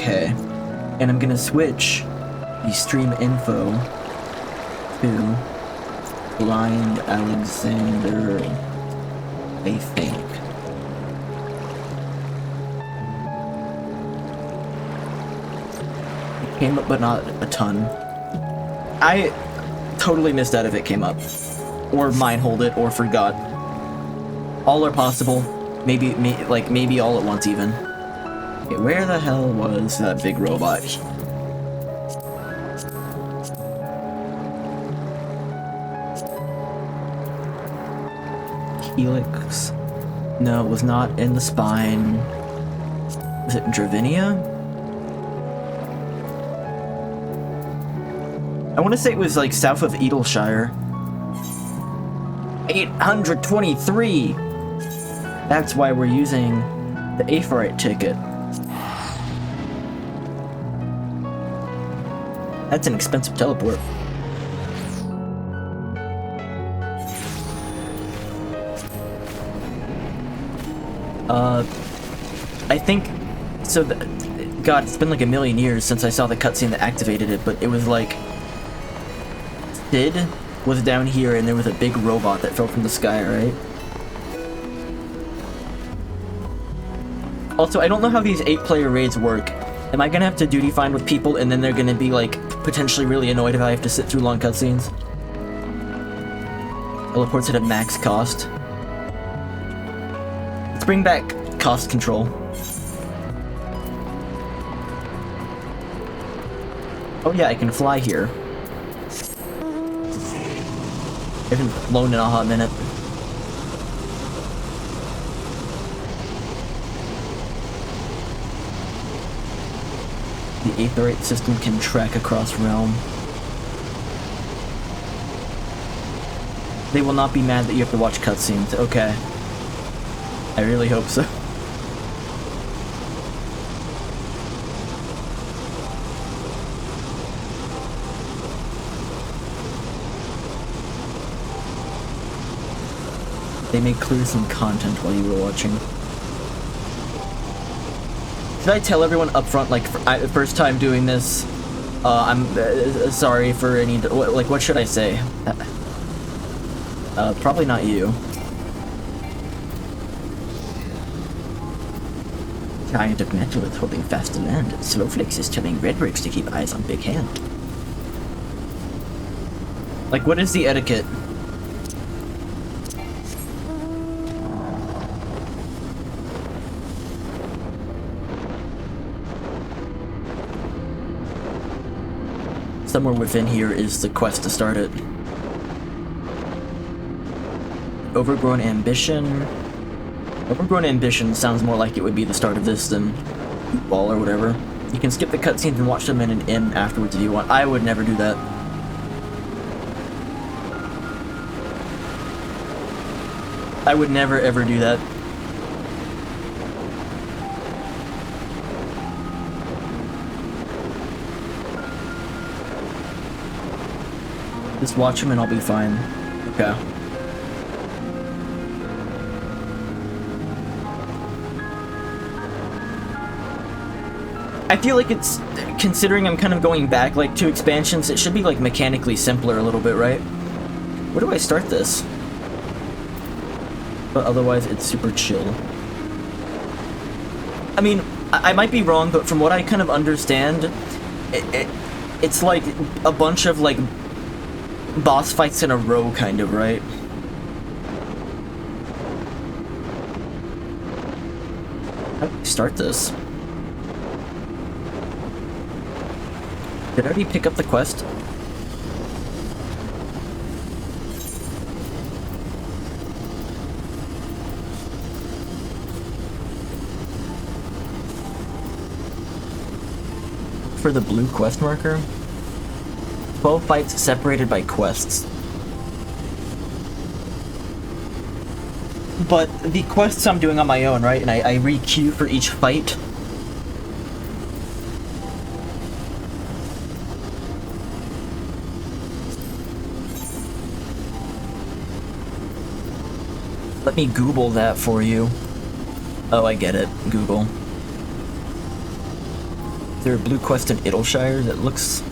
Okay. And I'm gonna switch the stream info to Blind Alexander, I think. It came up, but not a ton. I totally missed that if it came up. Or mine hold it, or forgot. All are possible. Maybe all at once even. Okay, where the hell was that big robot? Helix? No, it was not in the spine. Is it Dravinia? I want to say it was like south of Edelshire. 823! That's why we're using the Aephorite ticket. That's an expensive teleport. I think, so, God, it's been like a million years since I saw the cutscene that activated it, but it was like, Sid was down here and there was a big robot that fell from the sky, right? Also, I don't know how these 8-player raids work. Am I gonna have to duty find with people and then they're gonna be like, potentially really annoyed if I have to sit through long cutscenes? Teleports at a max cost. Let's bring back cost control. Oh yeah, I can fly here. I haven't flown in a hot minute. The Aephorite system can track across realm. They will not be mad that you have to watch cutscenes. Okay. I really hope so. They may clear some content while you were watching. Should I tell everyone up front, like, first time doing this, I'm sorry for any, like, what should I say? Probably not you. Giant of metal is holding fast to land. Slowflakes is telling Redbricks to keep eyes on Big Hand. Like, what is the etiquette? Somewhere within here is the quest to start it. Overgrown Ambition. Overgrown Ambition sounds more like it would be the start of this than Ball or whatever. You can skip the cutscenes and watch them in an inn afterwards if you want. I would never do that. I would never ever do that. Just watch them and I'll be fine. Okay. I feel like it's, considering I'm kind of going back like 2 expansions, it should be like mechanically simpler a little bit, right? Where do I start this? But otherwise it's super chill. I mean, I might be wrong, but from what I kind of understand, it's like a bunch of like boss fights in a row, kind of, right? How do I start this? Did I already pick up the quest? For the blue quest marker? 12 fights separated by quests. But the quests I'm doing on my own, right? And I re-queue for each fight. Let me Google that for you. Oh, I get it. Google. there a blue quest in Idyllshire that looks...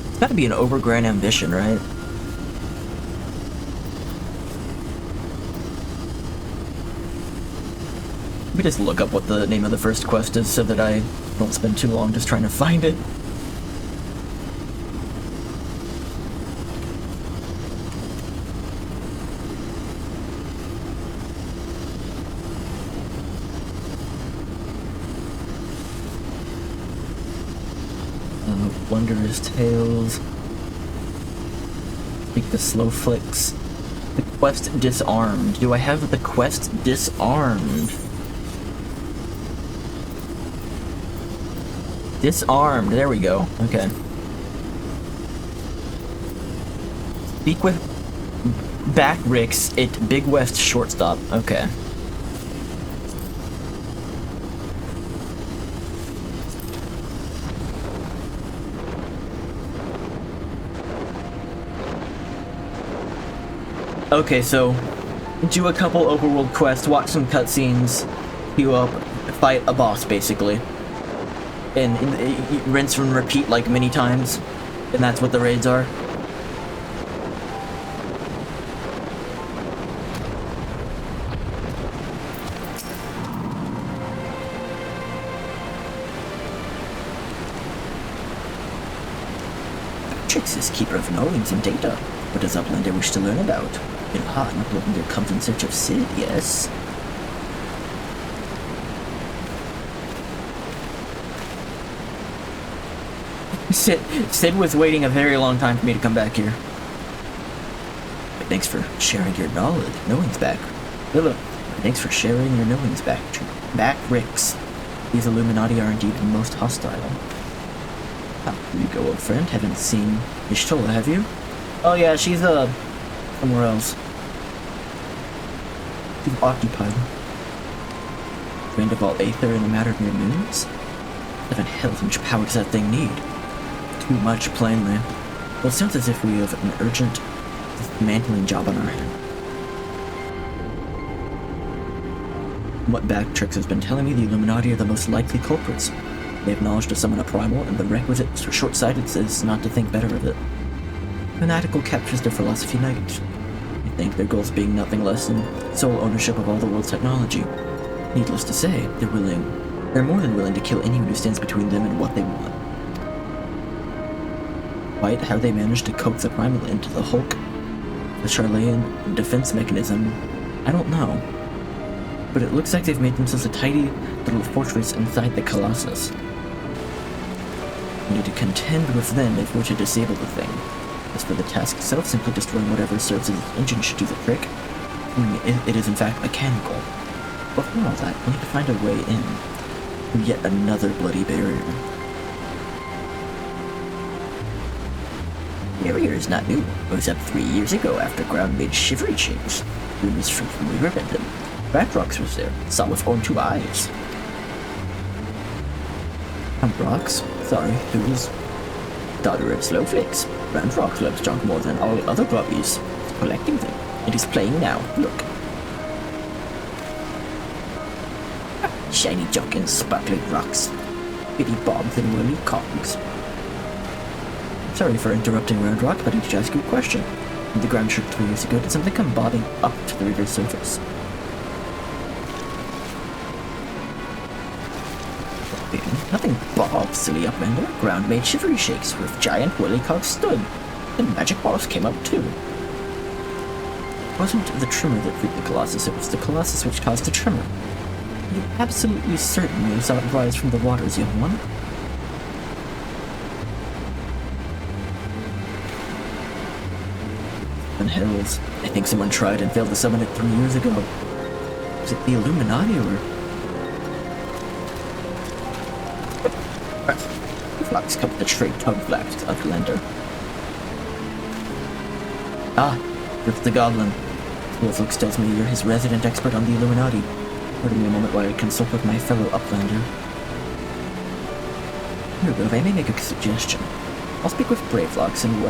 It's gotta be an overgrown ambition, right? Let me just look up what the name of the first quest is so that I don't spend too long just trying to find it. Wondrous Tales. Speak the Slow Flicks. The quest Disarmed. Do I have the quest Disarmed? Disarmed. There we go. Okay. Speak with Back Ricks at Big West Shortstop. Okay. Okay, so do a couple overworld quests, watch some cutscenes, queue up, fight a boss, basically. And rinse and repeat like many times. And that's what the raids are. Trix is keeper of knowledge and data. What does Uplander wish to learn about? Uplander comes in search of Sid, yes? Sid was waiting a very long time for me to come back here. But thanks for sharing your knowings back. Philip, thanks for sharing your knowings back. Back Ricks. These Illuminati are indeed most hostile. How do you go, old friend? Haven't seen Ishtola, have you? Oh yeah, she's somewhere else. She's occupied. Drained of all aether in a matter of mere minutes? Heaven hell, how much power does that thing need? Too much, plainly. Well, it sounds as if we have an urgent dismantling job on our hand. What Backtrix has been telling me, the Illuminati are the most likely culprits. They have knowledge to summon a primal, and the requisite short-sightedness is not to think better of it. Fanatical captures their philosophy night. I think their goals being nothing less than sole ownership of all the world's technology. Needless to say, they're more than willing to kill anyone who stands between them and what they want. Quite how they managed to coax the primal into the Hulk, the Charlayan defense mechanism, I don't know. But it looks like they've made themselves a tidy little fortress inside the Colossus. We need to contend with them if we're to disable the thing. As for the task itself, simply destroying whatever serves as its engine should do the trick. It is in fact mechanical. But for all that, we need to find a way in through yet another bloody barrier. Barrier is not new. It was up 3 years ago after ground made shivery shakes. Rumors from we repented. Rantrox was there, saw with own 2 eyes. Rantrox? Sorry, who was? Daughter of Slowflakes. Rantrox loves junk more than all other grubbies. He's collecting them. It is playing now. Look. Shiny junk and sparkling rocks. Bitty bobs and whirly cogs. Sorry for interrupting Roundrock, but I need to ask you a question. When the ground shook 3 years ago, did something come bobbing up to the river's surface? Nothing bobbed, silly uplander. Ground made shivery shakes where giant whirlycogs stood. Then magic balls came up too. It wasn't the tremor that freaked the Colossus, it was the Colossus which caused the tremor. Are you absolutely certain you saw it rise from the waters, young one? Hells. I think someone tried and failed to summon it 3 years ago. Was it the Illuminati or... Flux come to trade Tugflax to Uplander. Ah, it's the Goblin. Wolflux tells me you're his resident expert on the Illuminati. Pardon me a moment while I consult with my fellow Uplander. Here, if I may make a suggestion. I'll speak with Braveflux and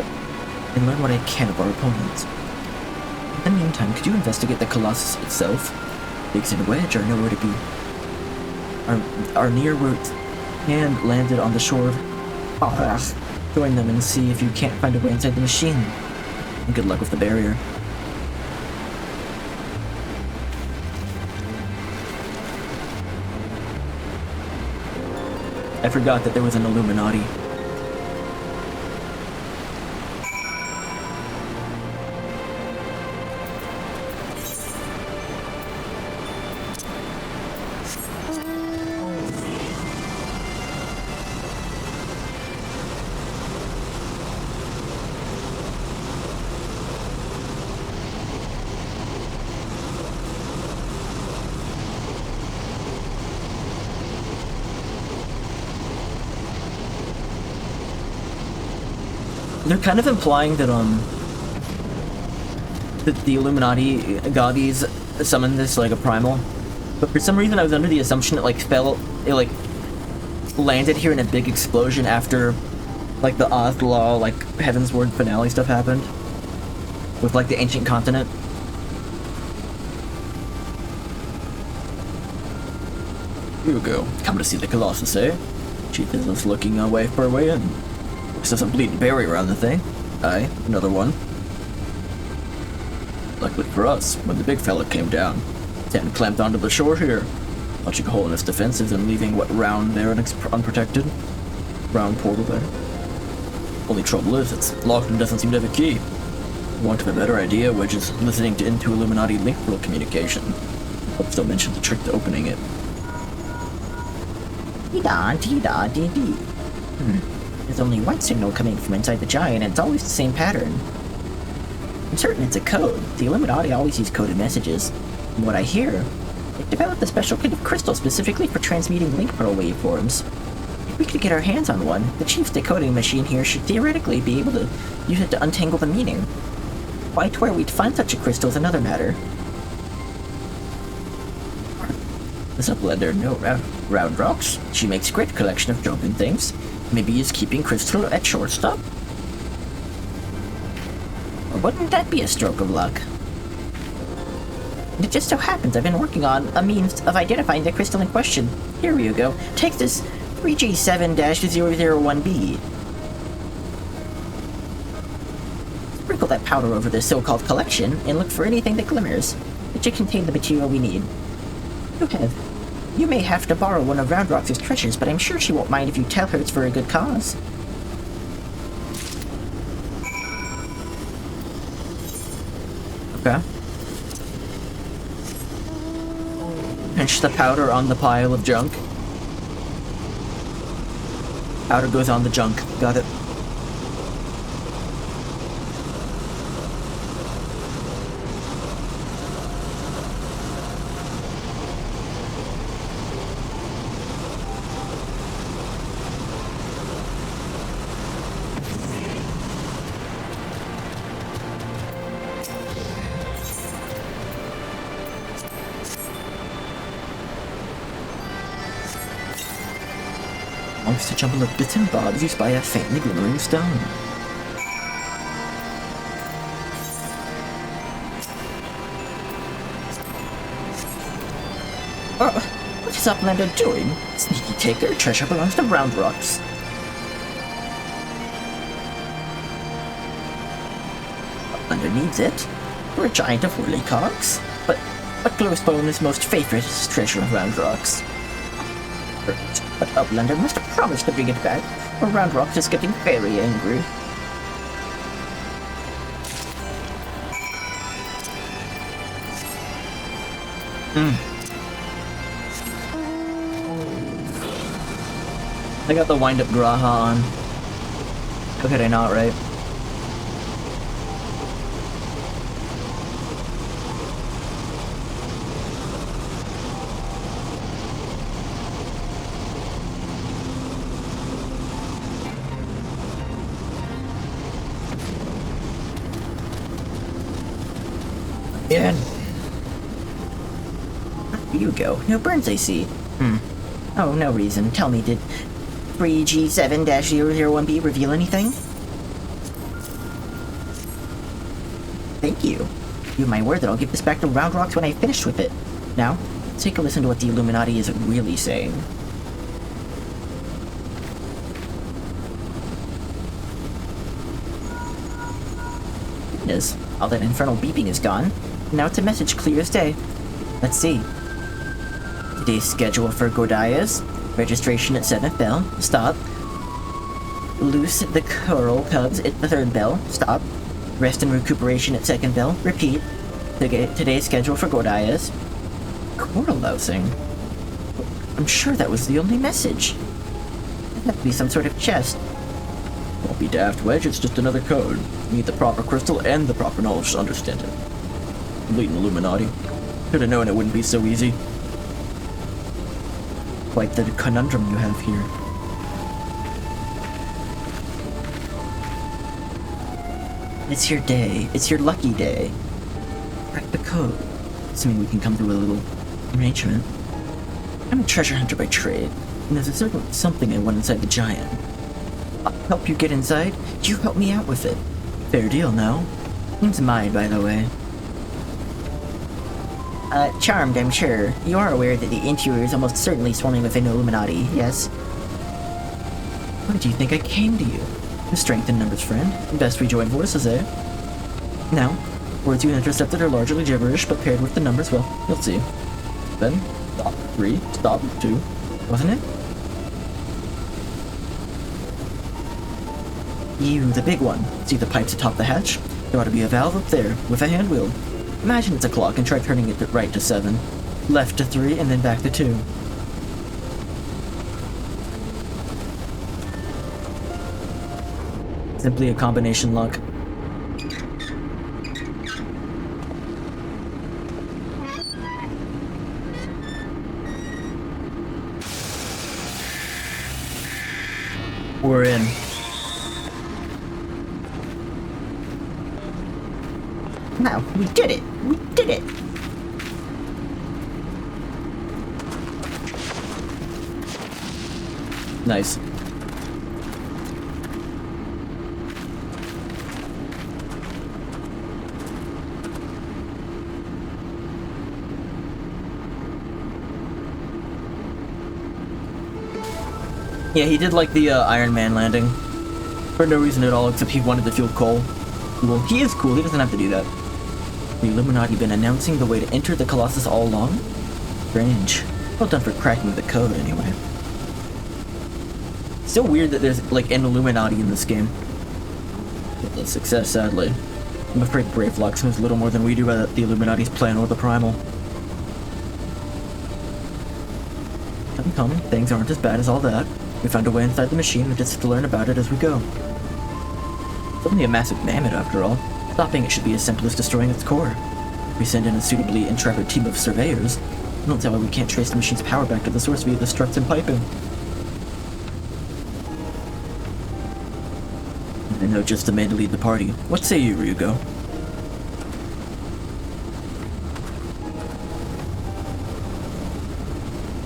learn what I can of our opponents. In the meantime, could you investigate the Colossus itself? Biggs and Wedge are nowhere to be. Are near where hand landed on the shore. Join them and see if you can't find a way inside the machine. And good luck with the barrier. I forgot that there was an Illuminati. They're kind of implying that that the Illuminati Gaudis summoned this like a primal, but for some reason I was under the assumption it like landed here in a big explosion after like the Oz-Law, like Heavensward finale stuff happened with like the ancient continent. Here we go. Come to see the Colossus, eh? Chief is just looking away for a way in. There's a bleeding barrier around the thing. Aye, another one. Luckily for us, when the big fella came down, Tan clamped onto the shore here, punching a hole in its defenses and leaving what round there unprotected. Round portal there. Only trouble is, it's locked and doesn't seem to have a key. Want to have a better idea, Wedge is listening into Illuminati link world communication. Hope still mentioned the trick to opening it. Dee-da-dee-da-dee-dee. There's only one signal coming from inside the giant, and it's always the same pattern. I'm certain it's a code. The Illuminati always use coded messages. From what I hear, they've developed a special kind of crystal specifically for transmuting link pearl waveforms. If we could get our hands on one, the Chief's decoding machine here should theoretically be able to use it to untangle the meaning. Quite where we'd find such a crystal is another matter. This uplander, no round rocks. She makes a great collection of broken things. Maybe he's keeping crystal at shortstop? Or wouldn't that be a stroke of luck? It just so happens I've been working on a means of identifying the crystal in question. Here you go. Take this 3G7-001B. Sprinkle that powder over this so-called collection and look for anything that glimmers. It should contain the material we need. You may have to borrow one of Roundrox's treasures, but I'm sure she won't mind if you tell her it's for a good cause. Okay. Pinch the powder on the pile of junk. Powder goes on the junk. Got it. Amongst a jumble of bits and bobs, you spy a faintly glimmering stone. What is Uplander doing? Sneaky taker, treasure belongs to Roundrocks. Uplander needs it. For a giant of whirly cogs. But Glowstone is most favorite treasure of Roundrocks. But Uplander must promise to bring it back, or Roundrocks is getting very angry. I got the wind-up Graha on. How could I not, right? Yeah. You go. No burns, I see. Oh, no reason. Tell me, did 3G7-001B reveal anything? Thank you. You have my word that I'll give this back to Roundrocks when I've finished with it. Now, take a listen to what the Illuminati is really saying. Goodness, all that infernal beeping is gone. Now it's a message clear as day. Let's see. Today's schedule for Gordias. Registration at 7th bell. Stop. Loose the coral cubs at the 3rd bell. Stop. Rest and recuperation at 2nd bell. Repeat. Today's schedule for Gordias. Coral lousing? I'm sure that was the only message. It'd have to be some sort of chest. Don't be daft, Wedge. It's just another code. You need the proper crystal and the proper knowledge to understand it. Blatant Illuminati. Could have known it wouldn't be so easy. Quite the conundrum you have here. It's your day. It's your lucky day. Crack the code. Assuming we can come to a little arrangement. I'm a treasure hunter by trade, and there's a certain something I want inside the giant. I'll help you get inside. You help me out with it. Fair deal, no? Name's mine, by the way. Charmed, I'm sure. You are aware that the interior is almost certainly swarming with an Illuminati, yes? Why do you think I came to you? To strengthen numbers, friend. Best we join forces, eh? Now, words you intercepted are largely gibberish, but paired with the numbers, well, you'll see. Then, stop, 3, stop, 2, wasn't it? You, the big one. See the pipes atop the hatch? There ought to be a valve up there, with a hand wheel. Imagine it's a clock and try turning it right to 7, left to 3, and then back to 2. Simply a combination lock. We're in. Now, we did it! We did it! Nice. Yeah, he did like the Iron Man landing. For no reason at all, except he wanted to feel cool. Well, he is cool, he doesn't have to do that. The Illuminati been announcing the way to enter the Colossus all along? Strange. Well done for cracking the code, anyway. Still weird that there's, like, an Illuminati in this game. But a success, sadly. I'm afraid Bravelock knows little more than we do about the Illuminati's plan or the Primal. Come, things aren't as bad as all that. We found a way inside the machine, we just have to learn about it as we go. It's only a massive mammoth, after all. Stopping it should be as simple as destroying its core. We send in a suitably intrepid team of surveyors. I don't see why we can't trace the machine's power back to the source via the struts and piping. I know just the man to lead the party. What say you, Ryugo?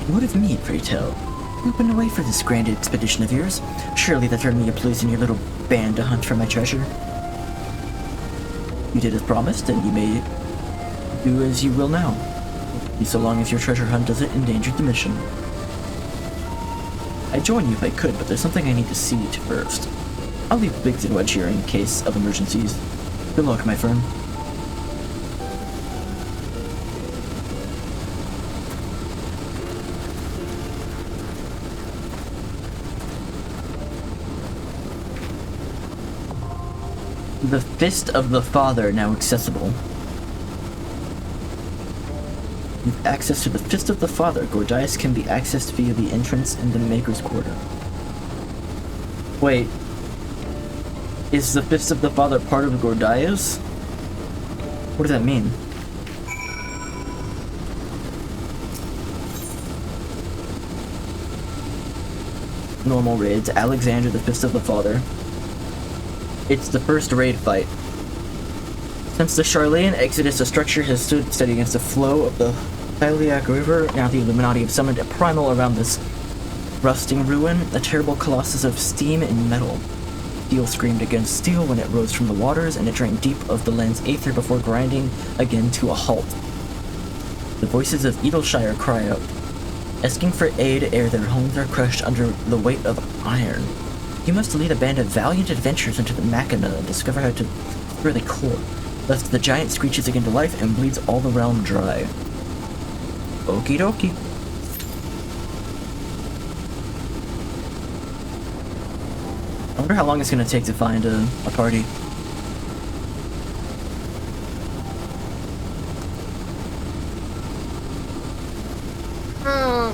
What of me, pray tell? You've been away for this grand expedition of yours. Surely that earned me a place in your little band to hunt for my treasure. You did as promised, and you may do as you will now. So long as your treasure hunt doesn't endanger the mission. I'd join you if I could, but there's something I need to see to first. I'll leave Biggs and Wedge here in case of emergencies. Good luck, my friend. The Fist of the Father now accessible. With access to the Fist of the Father, Gordias can be accessed via the entrance in the Maker's Quarter. Wait. Is the Fist of the Father part of Gordias? What does that mean? Normal raids. Alexander, the Fist of the Father. It's the first raid fight. Since the Charlayan Exodus, the structure has stood steady against the flow of the Hyliac River. Now the Illuminati have summoned a primal around this rusting ruin, a terrible colossus of steam and metal. Steel screamed against steel when it rose from the waters, and it drank deep of the land's aether before grinding again to a halt. The voices of Edelshire cry out, asking for aid ere their homes are crushed under the weight of iron. You must lead a band of valiant adventurers into the Machina and discover how to destroy the core, lest the giant screeches again to life and bleeds all the realm dry. Okie dokie. I wonder how long it's gonna take to find a party.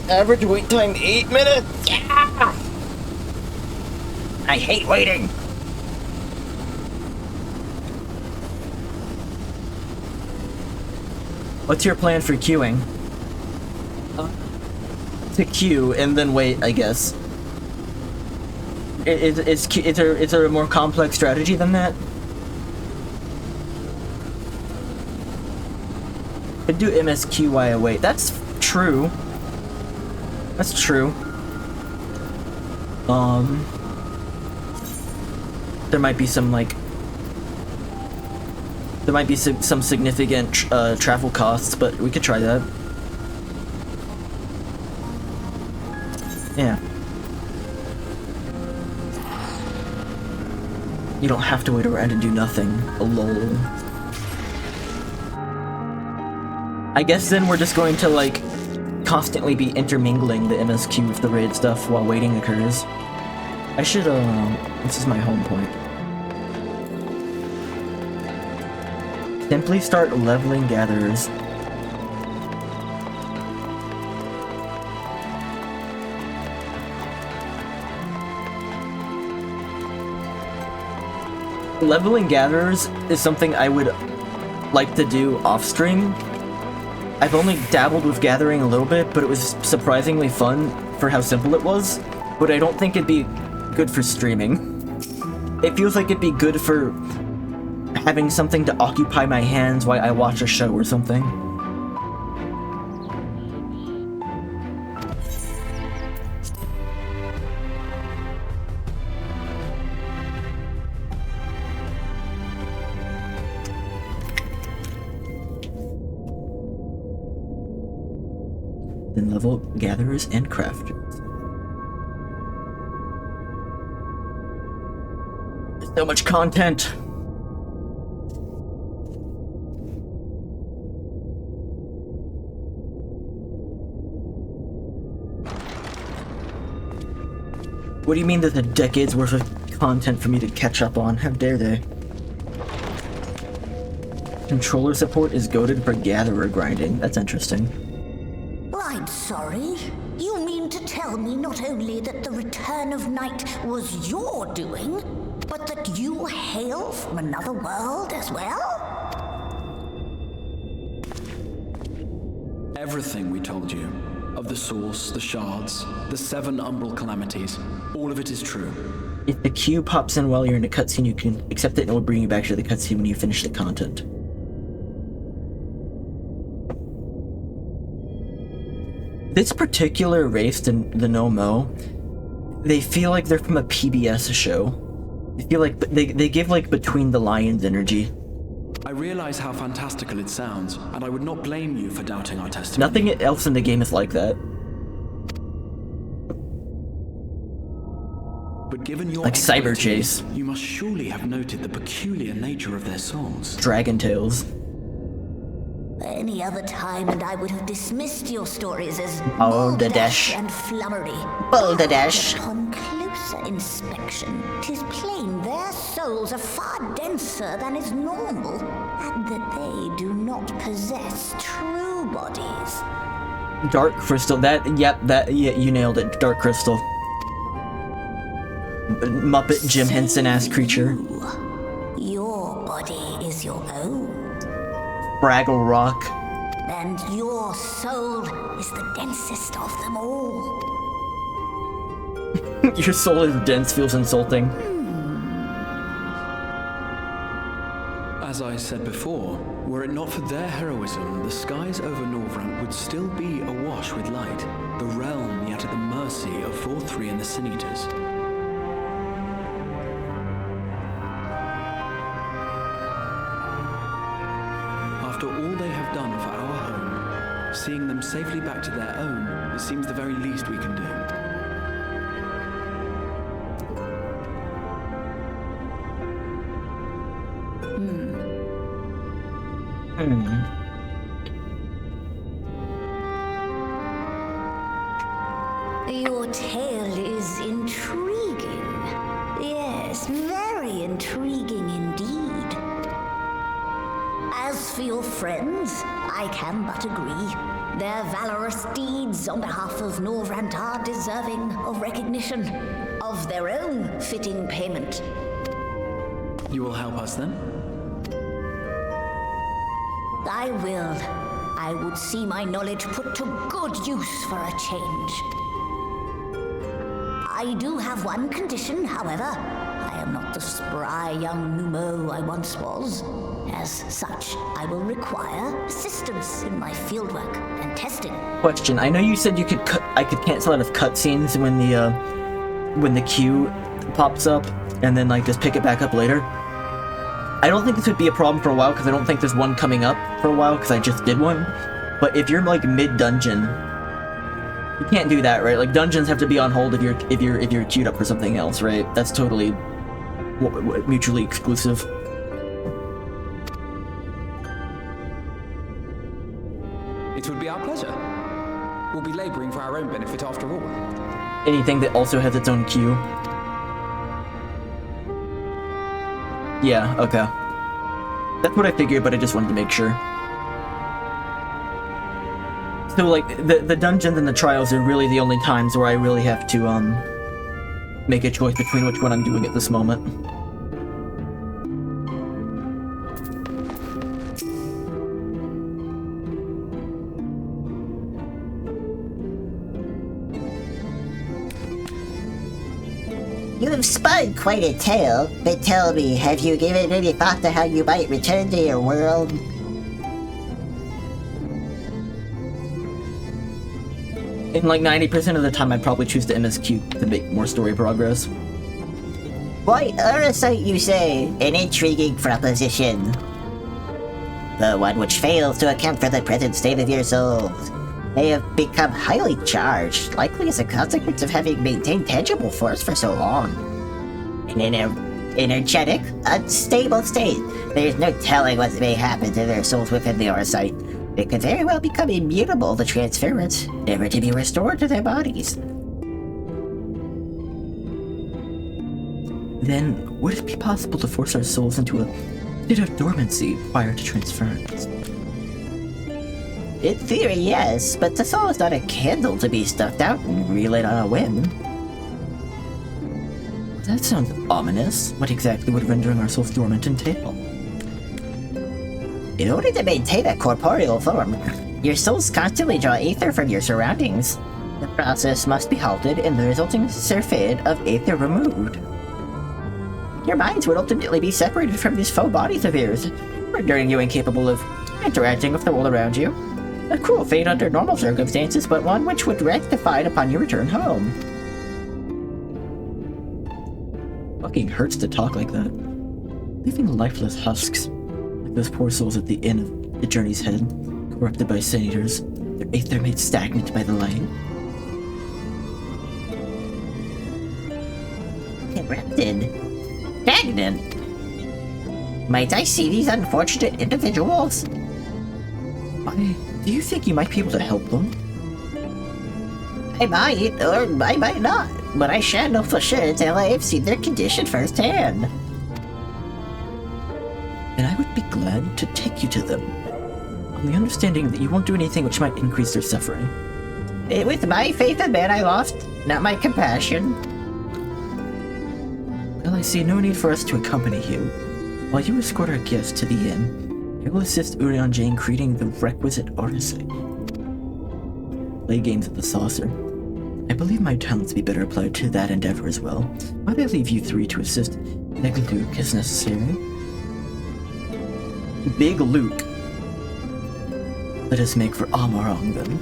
Average wait time 8 minutes. Yeah! I hate waiting. What's your plan for queuing? To queue and then wait, I guess. Is there a more complex strategy than that? Could do MSQ while I wait. That's true. That's true. There might be some like. There might be some significant travel costs, but we could try that. Yeah. You don't have to wait around and do nothing. Lol. I guess then we're just going to, like, constantly be intermingling the MSQ with the raid stuff while waiting occurs. I should, this is my home point. Simply start leveling gatherers. Leveling gatherers is something I would like to do off-stream. I've only dabbled with gathering a little bit, but it was surprisingly fun for how simple it was, but I don't think it'd be good for streaming. It feels like it'd be good for having something to occupy my hands while I watch a show or something. Then level gatherers and crafters. There's so much content! What do you mean there's a decade's worth of content for me to catch up on? How dare they? Controller support is goated for gatherer grinding. That's interesting. I'm sorry. You mean to tell me not only that the return of night was your doing, but that you hail from another world as well? Everything we told you, of the source, the shards, the 7 umbral calamities, all of it is true. If the queue pops in while you're in a cutscene, you can accept it and it will bring you back to the cutscene when you finish the content. This particular race, the No-Mo, they feel like they're from a PBS show. They feel like they give like Between the Lions energy. I realize how fantastical it sounds, and I would not blame you for doubting our testimony. Nothing else in the game is like that. But given your like Cyber Chase, you must surely have noted the peculiar nature of their songs. Dragon Tales. Any other time, and I would have dismissed your stories as balderdash and flummery. Balderdash. Upon closer inspection, 'tis plain their souls are far denser than is normal, and that they do not possess true bodies. Dark Crystal. Yeah, you nailed it. Dark Crystal. Muppet Jim Henson-ass creature. Your body is your own. Braggle Rock. And your soul is the densest of them all. Your soul is dense feels insulting. As I said before, were it not for their heroism, the skies over Norvrant would still be awash with light, the realm yet at the mercy of 4-3 and the Sin Eaters. After all they have done for our home, seeing them safely back to their own, it seems the very least we can do. Your tale is intriguing. Yes, very intriguing indeed. As for your friends, I can but agree. Their valorous deeds on behalf of Norvrant are deserving of recognition, of their own fitting payment. You will help us then? I will. I would see my knowledge put to good use for a change. I do have one condition, however. I am not the spry young Numo I once was. As such, I will require assistance in my fieldwork and testing. Question: I know you said you could I could cancel out of cutscenes when the queue pops up, and then like just pick it back up later. I don't think this would be a problem for a while because I don't think there's one coming up for a while because I just did one. But if you're like mid-dungeon, you can't do that, right? Like dungeons have to be on hold if you're queued up for something else, right? That's totally mutually exclusive. It would be our pleasure. We'll be laboring for our own benefit after all. Anything that also has its own queue. Yeah, okay. That's what I figured, but I just wanted to make sure. So, like, the dungeons and the trials are really the only times where I really have to, make a choice between which one I'm doing at this moment. You have spun quite a tale, but tell me, have you given any thought to how you might return to your world? In like 90% of the time, I'd probably choose the MSQ to make more story progress. Quite a sight, you say. An intriguing proposition. The one which fails to account for the present state of your souls. They have become highly charged, likely as a consequence of having maintained tangible force for so long. In an energetic, unstable state, there is no telling what may happen to their souls within the Orsight. They could very well become immutable to transference, never to be restored to their bodies. Then, would it be possible to force our souls into a state of dormancy prior to transference? In theory, yes, but the soul is not a candle to be stuffed out and relit on a whim. That sounds ominous. What exactly would rendering our souls dormant entail? In order to maintain a corporeal form, your souls constantly draw aether from your surroundings. The process must be halted and the resulting surfeit of aether removed. Your minds would ultimately be separated from these faux bodies of yours, rendering you incapable of interacting with the world around you. A cruel fate under normal circumstances, but one which would rectify it upon your return home. Fucking hurts to talk like that. Leaving lifeless husks, like those poor souls at the inn of the journey's head, corrupted by senators, their aether made stagnant by the light. Corrupted? Stagnant? Might I see these unfortunate individuals? Do you think you might be able to help them? I might, or I might not, but I shan't know for sure until I have seen their condition firsthand. And I would be glad to take you to them, on the understanding that you won't do anything which might increase their suffering. With my faith in man I lost, not my compassion. Well, I see no need for us to accompany you. While you escort our guests to the inn, I will assist Urion Jane creating the requisite artisan. Play games at the saucer. I believe my talents be better applied to that endeavor as well. Might I leave you three to assist Big Luke as necessary? Big Luke. Let us make for Amarong then.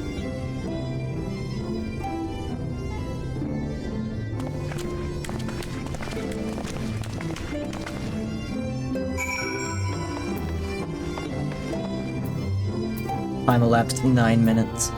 Time elapsed 9 minutes.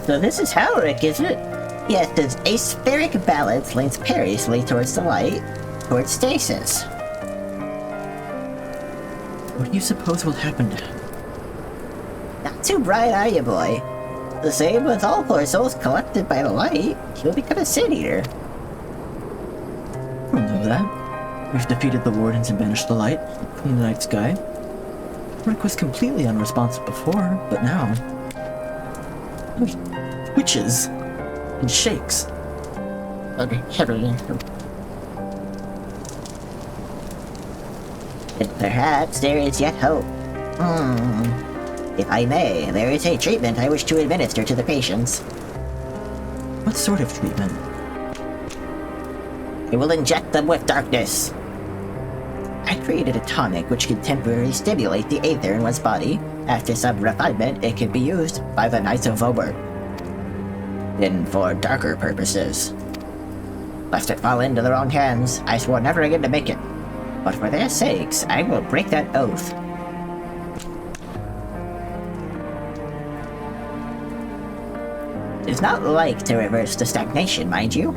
So this is Howrick, isn't it? Yes, his aspheric balance leans perilously towards the light, towards stasis. What do you suppose will happen to him? Not too bright, are you, boy? The same with all poor souls collected by the light. He'll become a sin eater. I don't know that. We've defeated the wardens and banished the light, cleaned the night sky. Rick was completely unresponsive before, but now... he twitches and shakes. And perhaps there is yet hope. If I may, there is a treatment I wish to administer to the patients. What sort of treatment? I will inject them with darkness. I created a tonic which can temporarily stimulate the aether in one's body. After some refinement, it can be used by the Knights of Vober. Then for darker purposes. Lest it fall into the wrong hands, I swore never again to make it. But for their sakes, I will break that oath. It's not like to reverse the stagnation, mind you.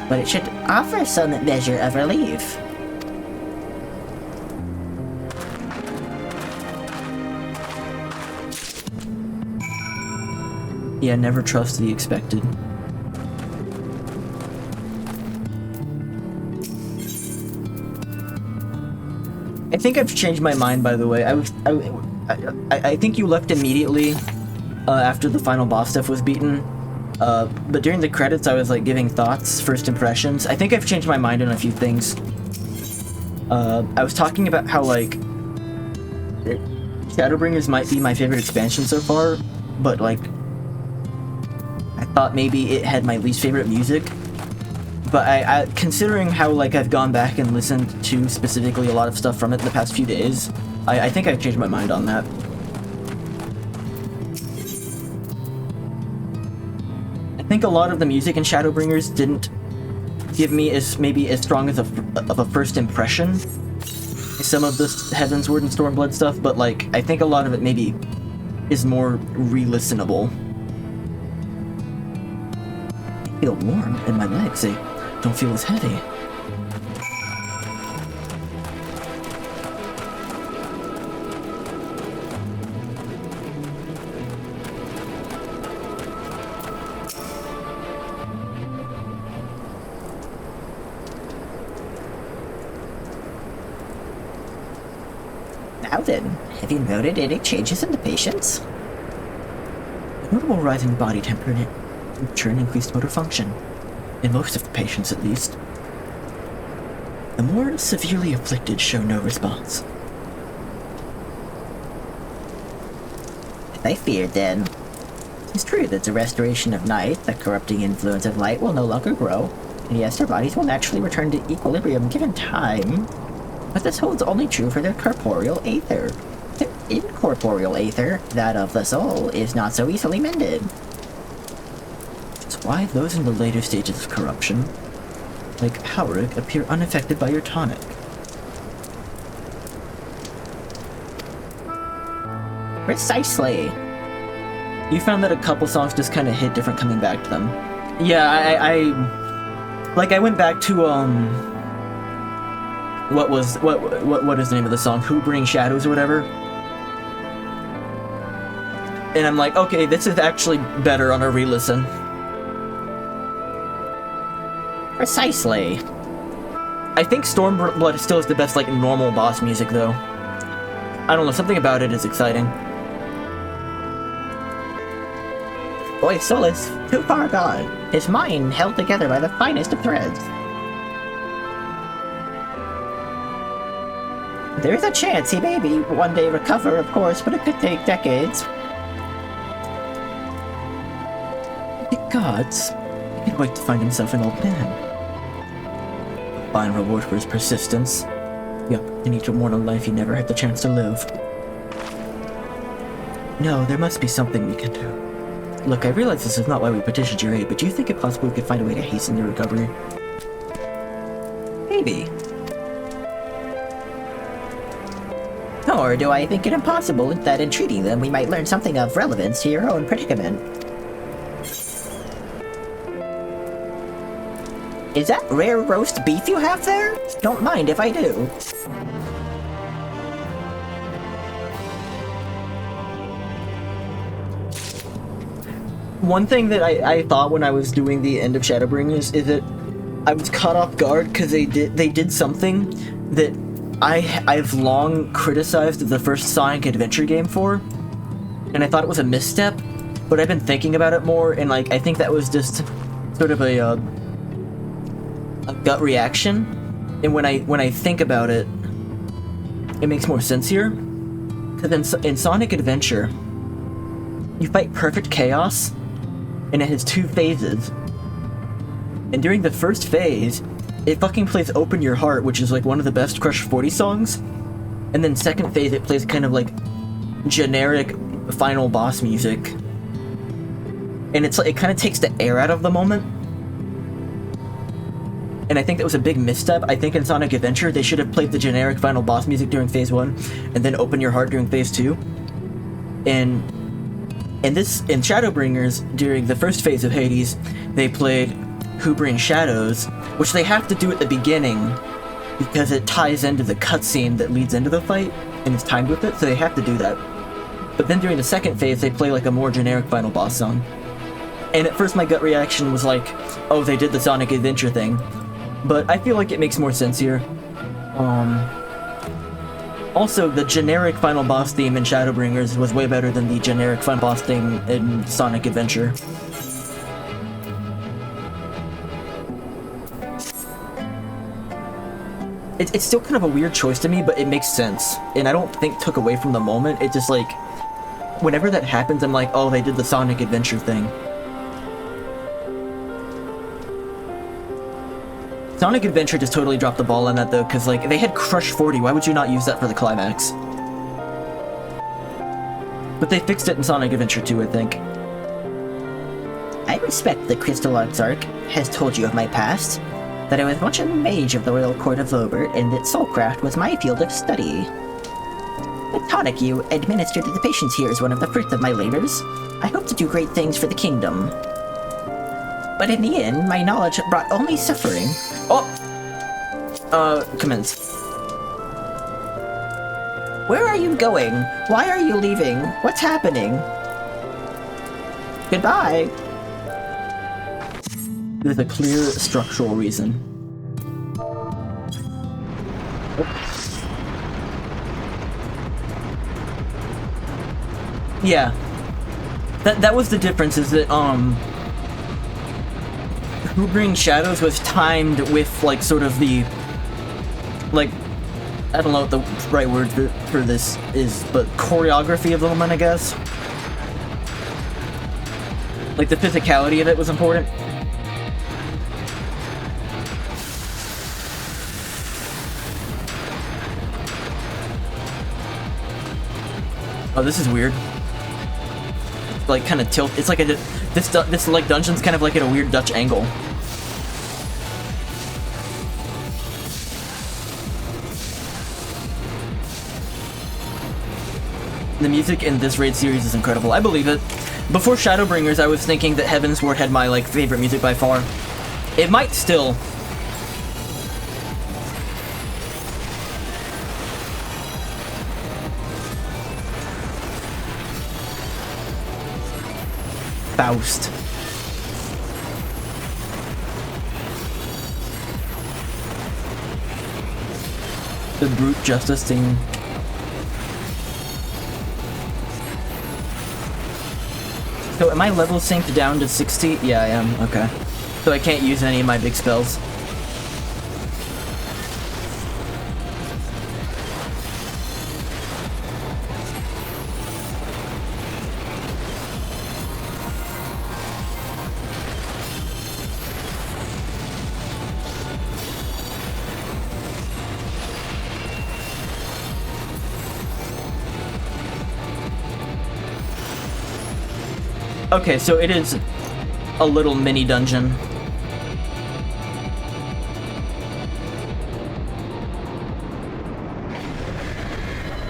But it should offer some measure of relief. Yeah, never trust the expected. I think I've changed my mind, by the way. I think you left immediately after the final boss stuff was beaten. But during the credits, I was like giving thoughts, first impressions. I think I've changed my mind on a few things. I was talking about how like Shadowbringers might be my favorite expansion so far, but like I thought maybe it had my least favorite music. But I considering how like I've gone back and listened to specifically a lot of stuff from it in the past few days, I think I've changed my mind on that. I think a lot of the music in Shadowbringers didn't give me maybe as strong as of a first impression as some of the Heavensward and Stormblood stuff, but like I think a lot of it maybe is more re-listenable. I feel warm and my legs, they don't feel as heavy. Now then, have you noted any changes in the patients? A notable rise in body temperature and increased motor function. In most of the patients, at least. The more severely afflicted show no response. As I feared then. It's true that the restoration of night, the corrupting influence of light, will no longer grow, and yes, their bodies will naturally return to equilibrium given time. But this holds only true for their corporeal aether. Their incorporeal aether, that of the soul, is not so easily mended. That's why those in the later stages of corruption, like Howrick, appear unaffected by your tonic. Precisely. You found that a couple songs just kind of hit different coming back to them. Yeah, I went back to what is the name of the song? Who Bring Shadows or whatever. And I'm like, okay, this is actually better on a re-listen. Precisely. I think Stormblood still is the best, like, normal boss music, though. I don't know, something about it is exciting. Boy Solus, too far gone. His mind held together by the finest of threads. There is a chance he may be one day recover, of course, but it could take decades. The gods. He'd wait to find himself an old man. A fine reward for his persistence. Yup, in each immortal life he never had the chance to live. No, there must be something we can do. Look, I realize this is not why we petitioned your aid, but do you think it possible we could find a way to hasten your recovery? Maybe. Nor do I think it impossible that in treating them we might learn something of relevance to your own predicament. Is that rare roast beef you have there? Don't mind if I do. One thing that I thought when I was doing the end of Shadowbringers is that I was caught off guard because they did something that I've long criticized the first Sonic Adventure game for, and I thought it was a misstep, but I've been thinking about it more, and like I think that was just sort of a gut reaction, and when I think about it, it makes more sense here. Because in Sonic Adventure, you fight Perfect Chaos, and it has 2 phases. And during the first phase, it fucking plays Open Your Heart, which is like one of the best Crush 40 songs. And then second phase, it plays kind of like generic final boss music. And it's like, it kind of takes the air out of the moment. And I think that was a big misstep. I think in Sonic Adventure, they should have played the generic final boss music during phase 1, and then Open Your Heart during phase 2. And in Shadowbringers, during the first phase of Hades, they played Who Brings Shadows, which they have to do at the beginning because it ties into the cutscene that leads into the fight, and it's timed with it, so they have to do that. But then during the second phase, they play like a more generic final boss song. And at first my gut reaction was like, oh, they did the Sonic Adventure thing. But I feel like it makes more sense here. Also, the generic final boss theme in Shadowbringers was way better than the generic final boss theme in Sonic Adventure. It's still kind of a weird choice to me, but it makes sense. And I don't think took away from the moment. It just like, whenever that happens, I'm like, oh, they did the Sonic Adventure thing. Sonic Adventure just totally dropped the ball on that though, because like, they had Crush 40, why would you not use that for the climax? But they fixed it in Sonic Adventure 2, I think. I respect the Crystal Exarch has told you of my past, that I was once a mage of the Royal Court of Lobert, and that soulcraft was my field of study. The tonic you administered to the patients here is one of the fruits of my labors. I hope to do great things for the kingdom. But in the end, my knowledge brought only suffering. Oh! Commence. Where are you going? Why are you leaving? What's happening? Goodbye. There's a clear structural reason. Yeah. That was the difference, is that, Who Brings Shadows was timed with, like, sort of the, like, I don't know what the right word for this is, but choreography of the moment, I guess. Like, the physicality of it was important. Oh, this is weird. Like, kind of tilt. It's like this like dungeon's kind of like at a weird Dutch angle. The music in this raid series is incredible. I believe it. Before Shadowbringers, I was thinking that Heavensward had my like favorite music by far. It might still. Faust. The brute justice thing. So am I level synced down to 60? Yeah, I am. Okay. So I can't use any of my big spells. Okay, so it is a little mini dungeon.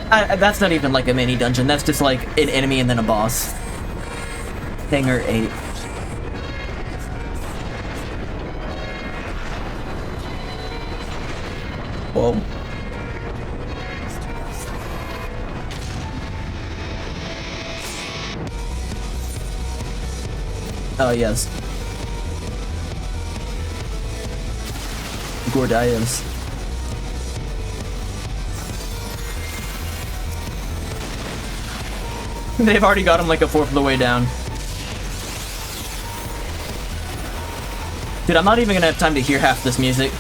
That's not even like a mini dungeon, that's just like an enemy and then a boss. Hangar 8. Whoa. Oh, yes. Gordias. They've already got him like a fourth of the way down. Dude, I'm not even gonna have time to hear half this music.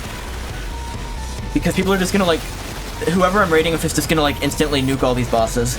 Because people are just gonna like... Whoever I'm raiding with is just gonna like instantly nuke all these bosses.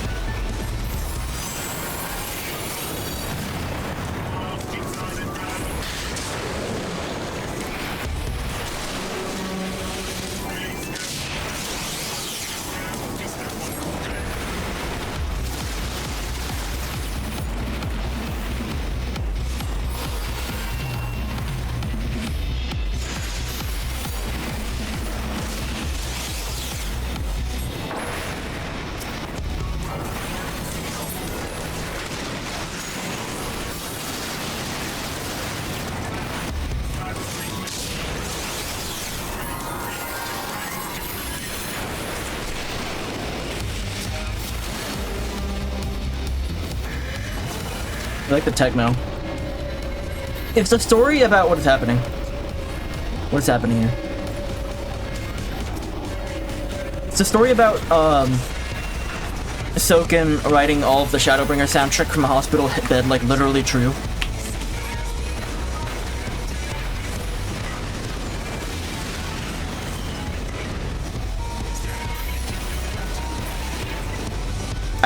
I like the techno. It's a story about what is happening. What's happening here? It's a story about, Soken writing all of the Shadowbringer soundtrack from a hospital bed, like, literally true.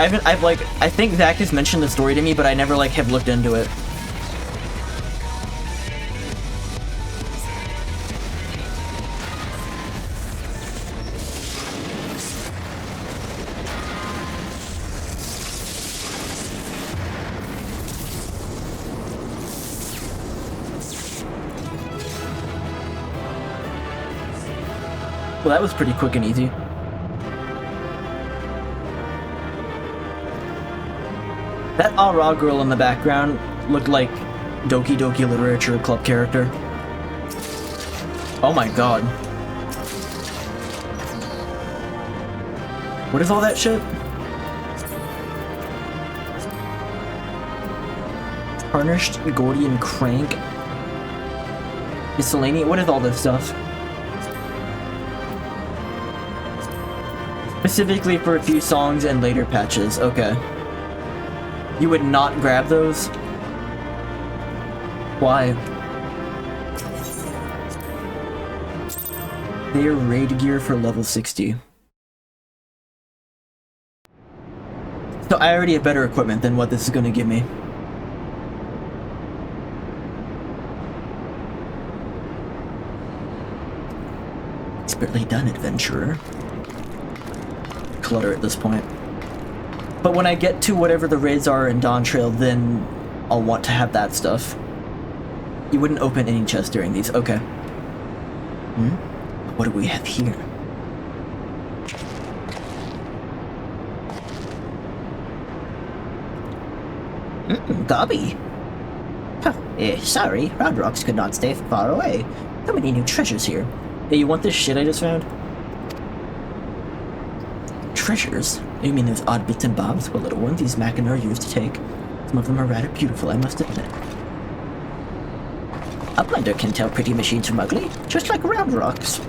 I think Zach has mentioned the story to me, but I never, like, have looked into it. Well, that was pretty quick and easy. That Ah-Ra girl in the background looked like Doki Doki Literature Club character. Oh my god. What is all that shit? Tarnished Gordian Crank? Miscellaneous? What is all this stuff? Specifically for a few songs and later patches, okay. You would not grab those? Why? They are raid gear for level 60. So I already have better equipment than what this is going to give me. Expertly done, adventurer. Clutter at this point. But when I get to whatever the raids are in Dawn Trail, then I'll want to have that stuff. You wouldn't open any chests during these. Okay. What do we have here? Gobby. Huh. Sorry, Rodrocks could not stay far away. So many new treasures here. Hey, you want this shit I just found? Treasures? You mean those odd bits and bobs? Well, little one, these Mackinac are yours to take. Some of them are rather beautiful, I must admit. A blender can tell pretty machines from ugly, just like round rocks.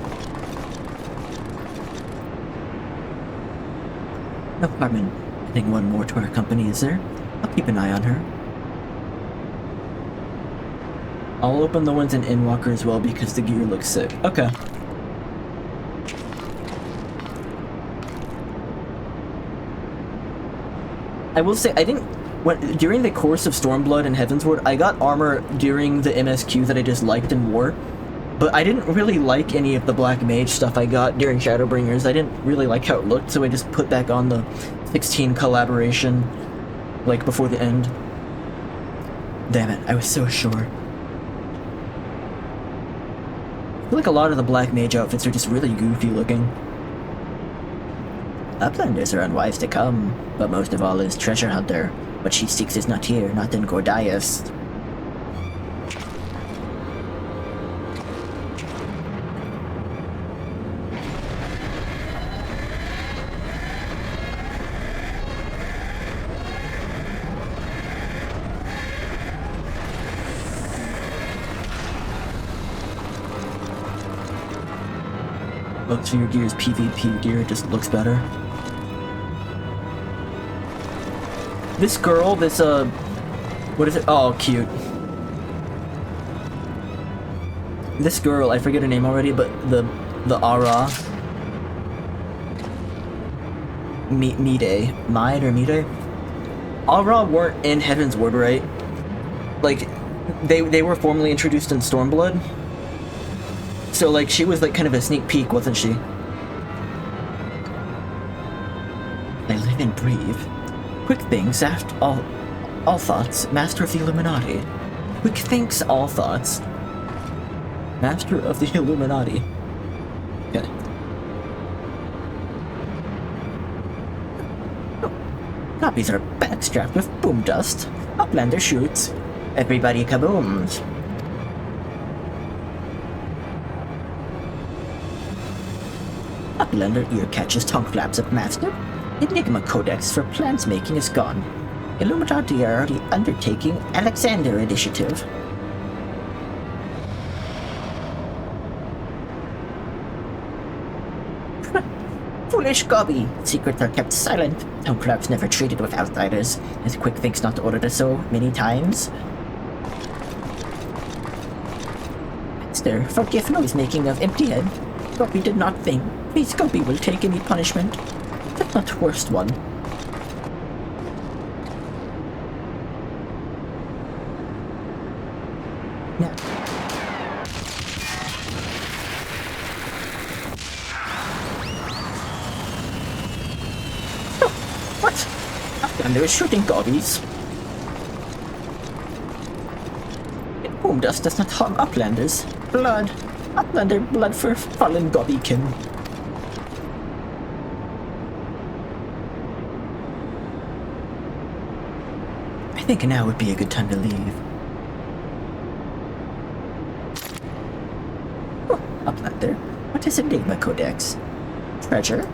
No harm in adding one more to our company, is there? I'll keep an eye on her. I'll open the ones in Endwalker as well because the gear looks sick. Okay. I will say, I didn't... during the course of Stormblood and Heavensward, I got armor during the MSQ that I just liked and wore. But I didn't really like any of the Black Mage stuff I got during Shadowbringers. I didn't really like how it looked, so I just put back on the 16 collaboration, like, before the end. Damn it, I was so sure. I feel like a lot of the black mage outfits are just really goofy looking. Uplanders are unwise to come, but most of all is treasure hunter. What she seeks is not here, not in Gordias. Looks in your gear's PvP gear just looks better. This girl, this what is it? Oh, cute. This girl, I forget her name already, but the Ara Mide. Ara weren't in Heavensward, right? Like, they were formally introduced in Stormblood. So, like, she was, like, kind of a sneak peek, wasn't she? I live and breathe. Quick things, after all thoughts, master of the Illuminati. Quick thinks, all thoughts. Master of the Illuminati. Okay. Copies are backstrapped with boom dust. Uplander shoots. Everybody kabooms. Uplander ear catches tongue flaps of master. Enigma Codex for plans making is gone. Illuminati are already undertaking Alexander Initiative. Foolish Gobby! Secrets are kept silent. Tongue flaps never traded with outsiders. As Quick thinks not ordered so many times. Master, forgive noise making of empty head. Gobby did not think. Please, Gobby will take any punishment. But not worst one. Now. Oh, what? And they were shooting Gobbies. Boom dust does not harm Uplanders. Blood. Uplander blood for fallen Gobbykin. I think now would be a good time to leave. Oh, Uplander, what is Enigma Codex? Treasure?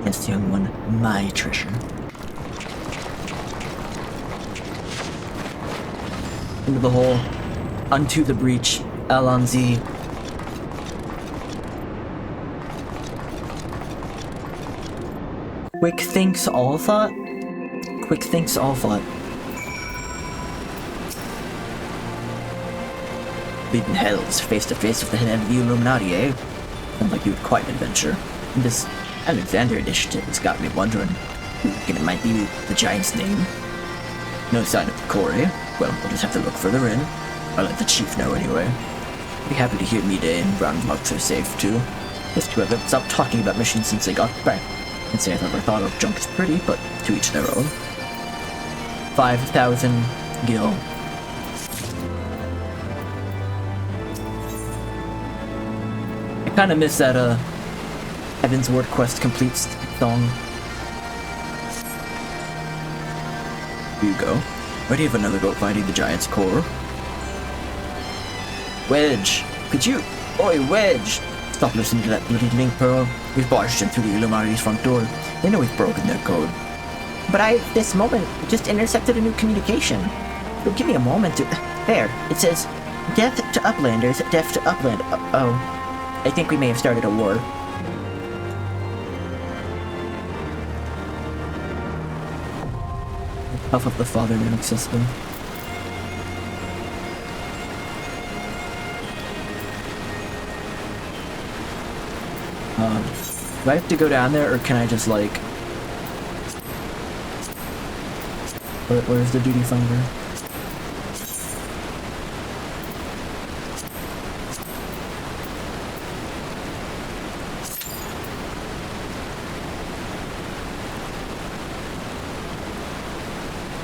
Yes, young one, my treasure. Into the hole. Unto the breach. Alonzi. Quick thinks all thought? Quick thinks all thought. Leading hells face to face with the head of the Illuminati, eh? Sounds like you had quite an adventure. And this Alexander Initiative has got me wondering who you reckon it might be the giant's name. No sign of the core, eh? Well, we'll just have to look further in. I'll let the chief know anyway. Be happy to hear Mide and Roundmarks are safe too. Those two haven't stopped talking about missions since they got back. Can't say I've ever thought of junk as pretty, but to each their own. 5,000 gil. I kinda miss that Heavensward quest completes song. Here you go. Ready have another goat fighting the giant's core. Wedge! Could you... Oi, Wedge! Stop listening to that bloody link, Pearl. We've barged in through the Illuminati's front door. They know we've broken their code. But this moment, just intercepted a new communication. But give me a moment to... There, it says, death to Uplanders, death to Upland... oh. I think we may have started a war. Puff of the fatherland system. Do I have to go down there, or can I just, like... Where's the duty finder?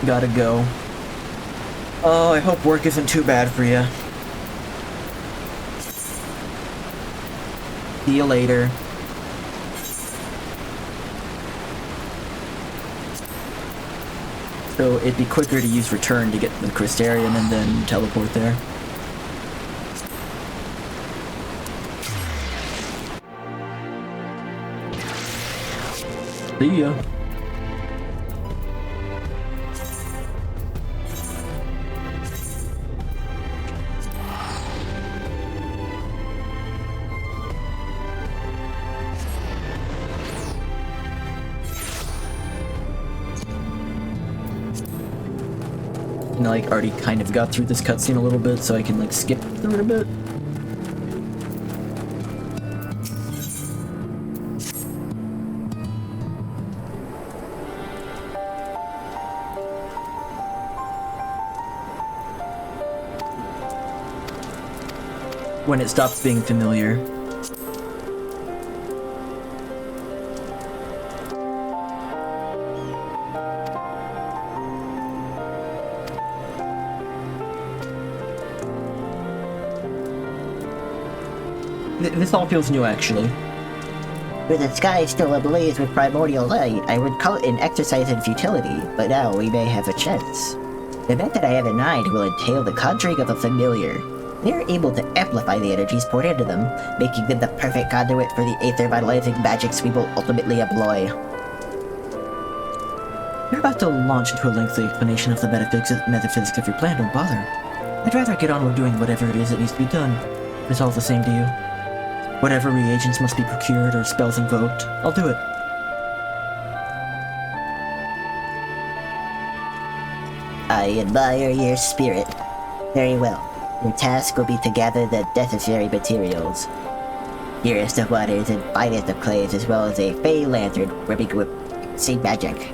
Gotta go. Oh, I hope work isn't too bad for you. See you later. So it'd be quicker to use return to get to the Crystarium and then teleport there. See ya. And I like already kind of got through this cutscene a little bit, so I can like skip through it a bit. When it stops being familiar. This all feels new, actually. With the sky still ablaze with primordial light, I would call it an exercise in futility, but now we may have a chance. The method I have in mind will entail the conjuring of a familiar. They are able to amplify the energies poured into them, making them the perfect conduit for the aether-vitalizing magics we will ultimately employ. You're about to launch into a lengthy explanation of the metaphysics of your plan, don't bother. I'd rather get on with doing whatever it is that needs to be done. It's all the same to you. Whatever reagents must be procured or spells invoked, I'll do it. I admire your spirit. Very well. Your task will be to gather the necessary materials. Purest of waters and finest of clays, as well as a fey lantern brimming with same magic.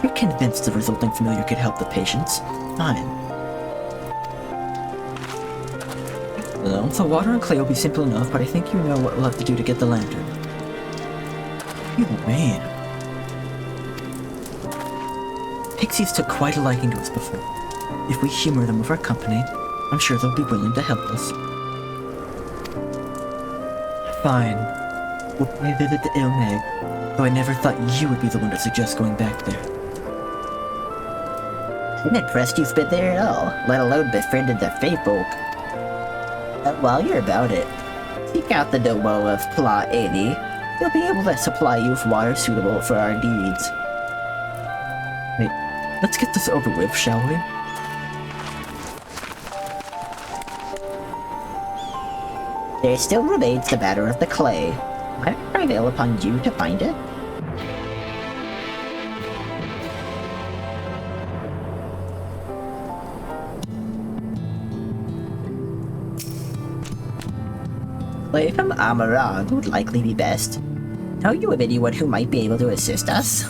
You're convinced the resulting familiar could help the patients? Fine. Well, the water and clay will be simple enough, but I think you know what we'll have to do to get the lantern. You man. Pixies took quite a liking to us before. If we humor them with our company, I'm sure they'll be willing to help us. Fine. We'll pay a visit to Ilmeg, though I never thought you would be the one to suggest going back there. I'm impressed you've been there at all, let alone befriended the Fey folk. While you're about it, seek out the Domo of Pla Eni. They'll be able to supply you with water suitable for our needs. Wait, let's get this over with, shall we? There still remains the matter of the clay. I prevail upon you to find it. Clay from Amaran would likely be best. Know you of anyone who might be able to assist us?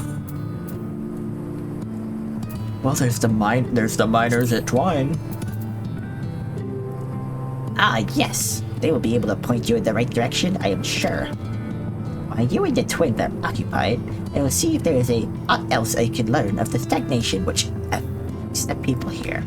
Well, there's the miners at Twine. Ah, yes. They will be able to point you in the right direction, I am sure. While you and the twin are occupied, I will see if there is aught else I can learn of the stagnation which affects the people here.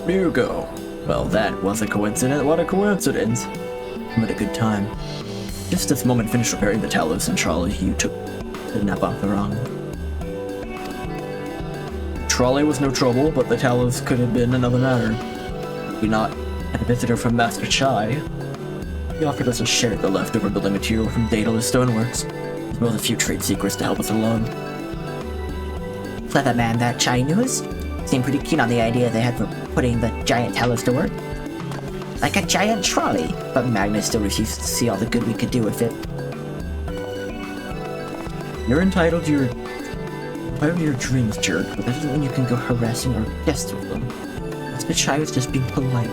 You go. Well, that was a coincidence. What a coincidence. What a good time. Just as Moment finished repairing the Talos and Trolley, you took the nap off the wrong. Trolley was no trouble, but the Talos could have been another matter. We not had a visitor from Master Chai. He offered us a share of the leftover building material from Daedalus Stoneworks, as well as a few trade secrets to help us along. Clever man, that Chai news. Seemed pretty keen on the idea they had for putting the giant Talos to work. like a giant trolley. But Magnus still refused to see all the good we could do with it. You're entitled to your dreams, jerk, but that doesn't mean you can go harassing our guests with them. This bitch shy was just being polite.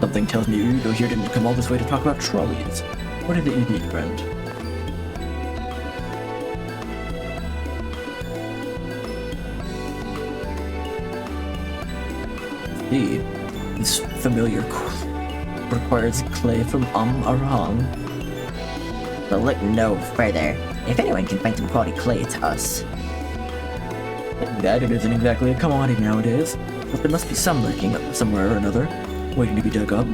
Something tells me your ego here didn't come all this way to talk about trolleys. What is it you need, friend? See, this familiar requires clay from Arang. But look no further. If anyone can find some quality clay, it's us. That it isn't exactly a commodity nowadays, but there must be some lurking somewhere or another, waiting to be dug up.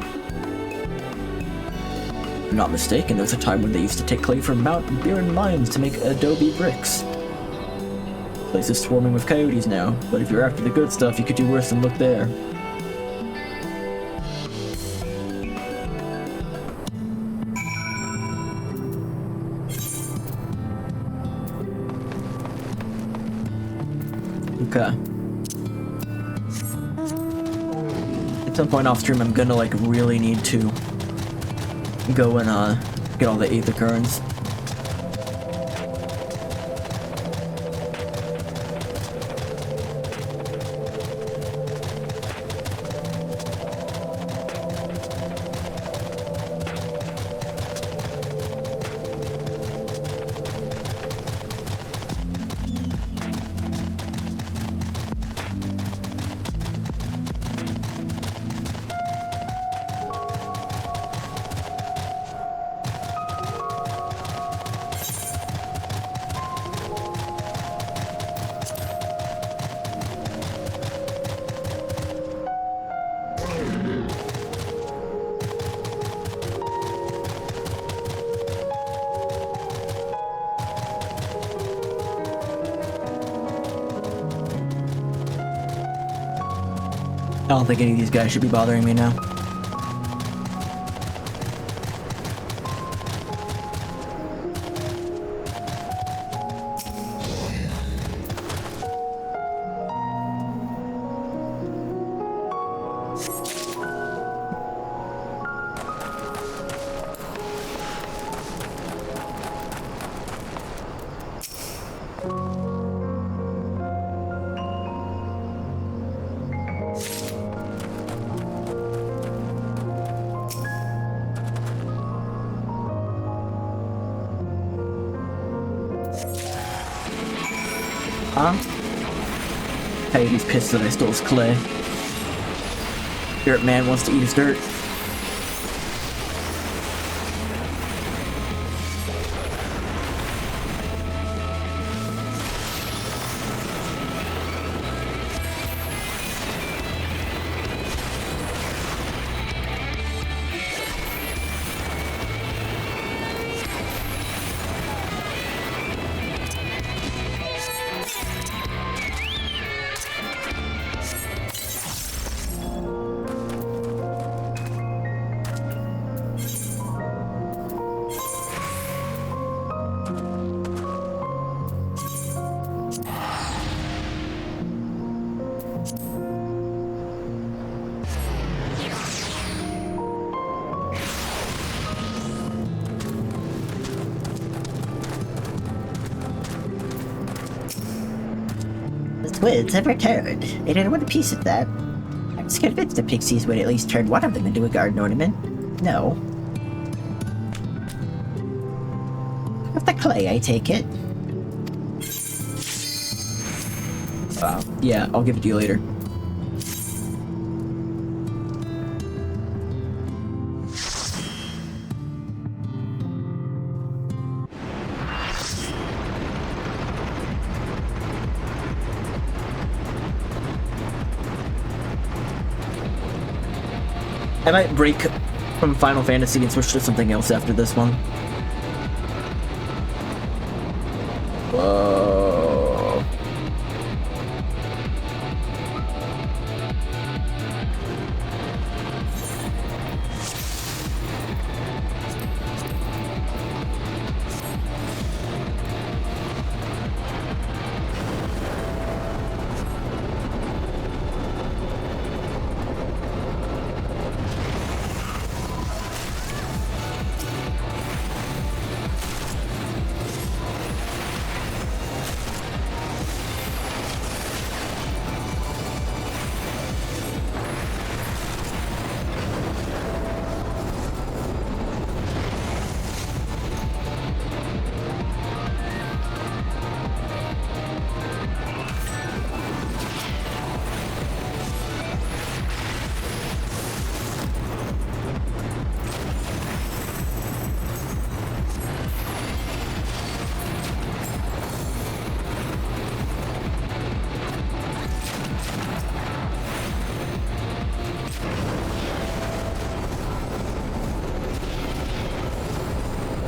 If I'm not mistaken, there was a time when they used to take clay from Mount Buren mines to make adobe bricks. The place is swarming with coyotes now, but if you're after the good stuff, you could do worse than look there. Okay. At some point off stream, I'm gonna like really need to go and get all the Aether currents. I don't think any of these guys should be bothering me now. Hey, he's pissed that I stole his clay. Dirt man wants to eat his dirt. Twins have returned. They didn't want a piece of that. I was convinced the pixies would at least turn one of them into a garden ornament. No. With the clay, I take it. Yeah, I'll give it to you later. I might break from Final Fantasy and switch to something else after this one. Whoa.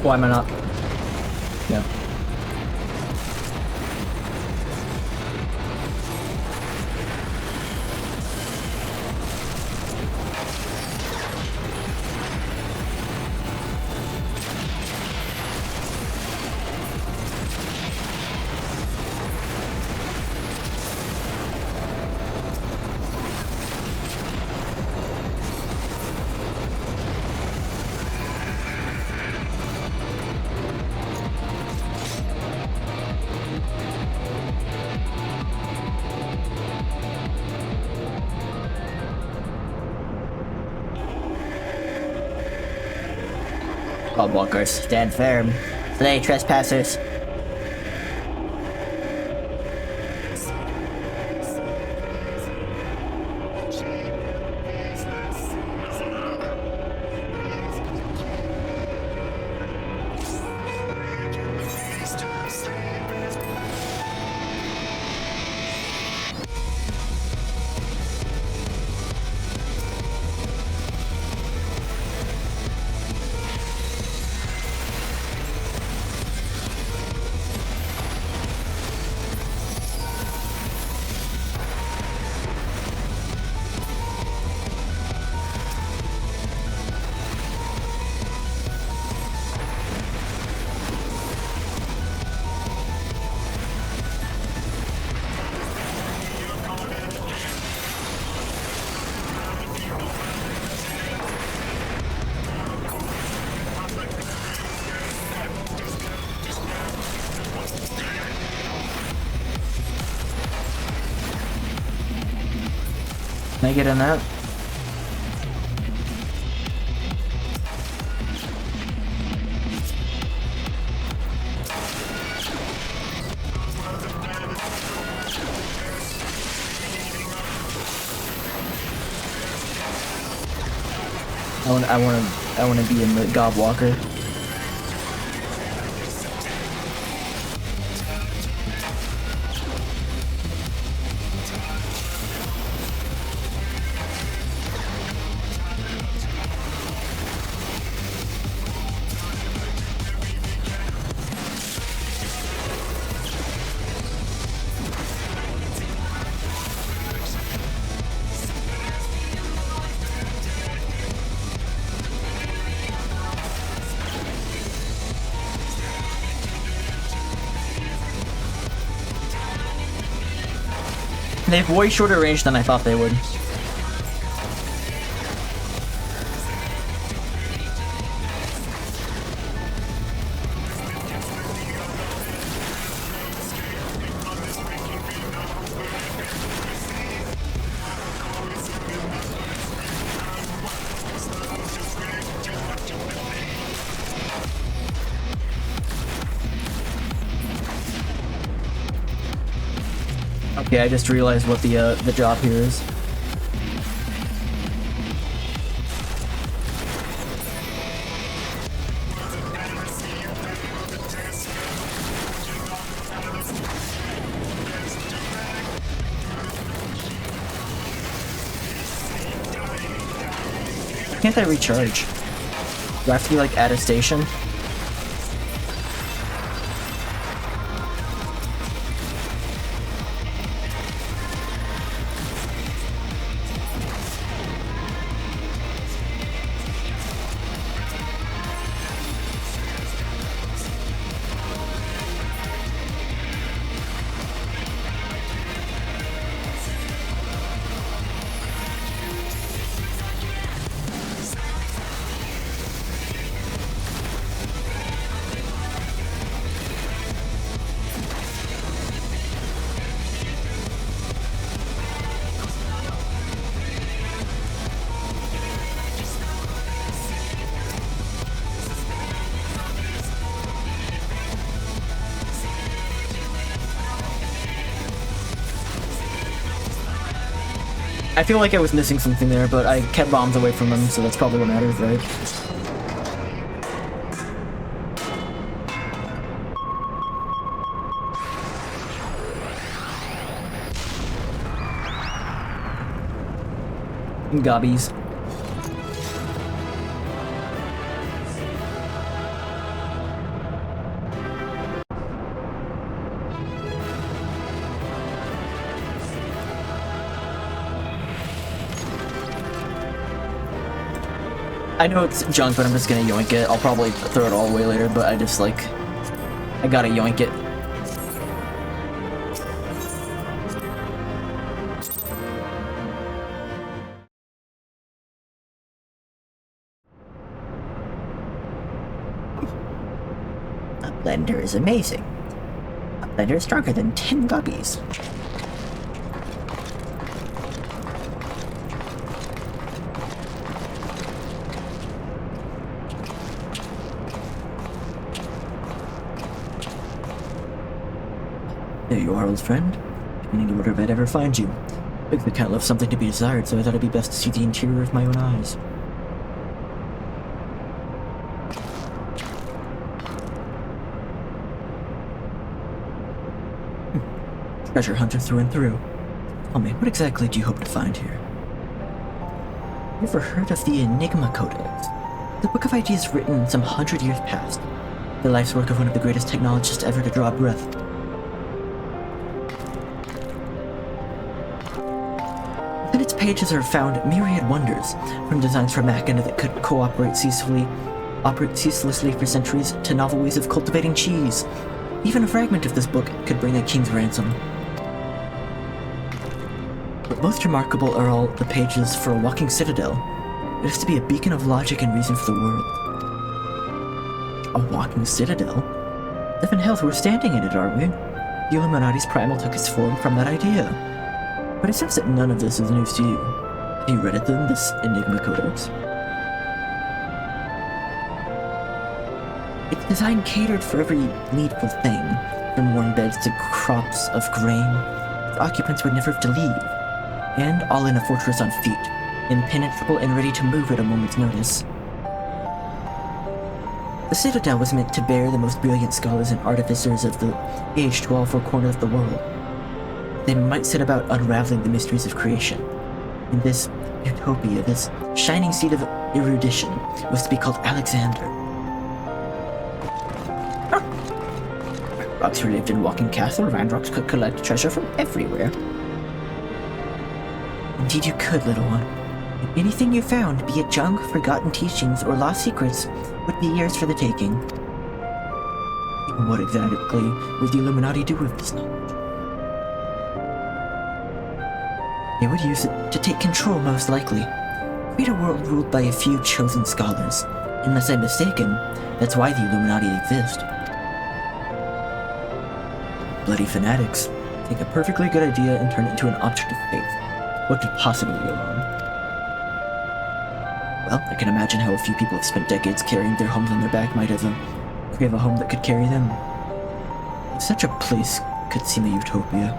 Why am I not? Yeah. Walkers, stand firm. Slay trespassers. Can I get in that? I want to be in the Gobwalker. They have way shorter range than I thought they would. Okay, I just realized what the job here is. Why can't I recharge? Do I have to be like at a station? I feel like I was missing something there, but I kept bombs away from them, so that's probably what matters, right? Gobbies. I know it's junk, but I'm just gonna yoink it. I'll probably throw it all away later, but I just like... I gotta yoink it. A blender is amazing. A blender is stronger than 10 guppies. There you are, old friend. Beginning to wonder if I'd ever find you. Big the cat left something to be desired, so I thought it'd be best to see the interior of my own eyes. Treasure hunter through and through. Tell me, what exactly do you hope to find here? Have you ever heard of the Enigma Codex? The book of ideas written some 100 years past. The life's work of one of the greatest technologists ever to draw breath. Within its pages are found myriad wonders, from designs for machina that could operate ceaselessly for centuries, to novel ways of cultivating cheese. Even a fragment of this book could bring a king's ransom. But most remarkable are all the pages for a walking citadel. It is to be a beacon of logic and reason for the world. A walking citadel? If in health we're standing in it, aren't we? The Illuminati's primal took its form from that idea. But it seems that none of this is news to you. Have you read it then, this Enigma Codex? Its design catered for every needful thing, from warm beds to crops of grain. Its occupants would never have to leave, and all in a fortress on feet, impenetrable and ready to move at a moment's notice. The Citadel was meant to bear the most brilliant scholars and artificers of the age to all four corners of the world. They might set about unraveling the mysteries of creation. And this utopia, this shining seed of erudition, was to be called Alexander. Rocks who lived in Walking Castle, Randrocks could collect treasure from everywhere. Indeed you could, little one. And anything you found, be it junk, forgotten teachings, or lost secrets, would be yours for the taking. And what exactly would the Illuminati do with this knowledge? They would use it to take control, most likely. Create a world ruled by a few chosen scholars. Unless I'm mistaken, that's why the Illuminati exist. Bloody fanatics. Take a perfectly good idea and turn it into an object of faith. What could possibly go wrong? Well, I can imagine how a few people have spent decades carrying their homes on their back might have create a home that could carry them. Such a place could seem a utopia.